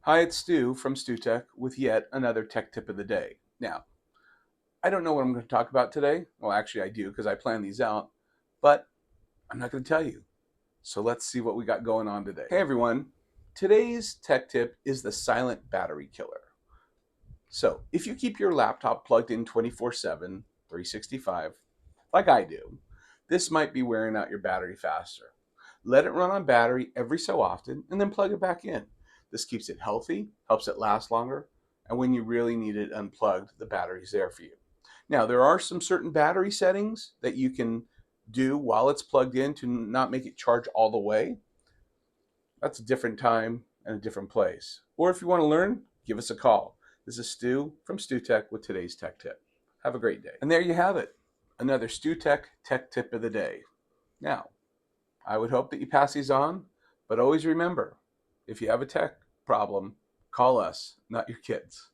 Hi, it's Stu from StuTech with yet another tech tip of the day. Now, I don't know what I'm going to talk about today. Well, actually, I do because I plan these out, but I'm not going to tell you. So let's see what we got going on today. Hey, everyone. Today's tech tip is the silent battery killer. So, if you keep your laptop plugged in 24/7, 365, like I do, this might be wearing out your battery faster. Let it run on battery every so often and then plug it back in. This keeps it healthy, helps it last longer, and when you really need it unplugged, the battery's there for you. Now, there are some certain battery settings that you can do while it's plugged in to not make it charge all the way. That's a different time and a different place. Or if you want to learn, give us a call. This is Stu from StuTech with today's tech tip. Have a great day. And there you have it, another StuTech Tech Tip of the day. Now, I would hope that you pass these on, but always remember, if you have a tech problem, call us, not your kids.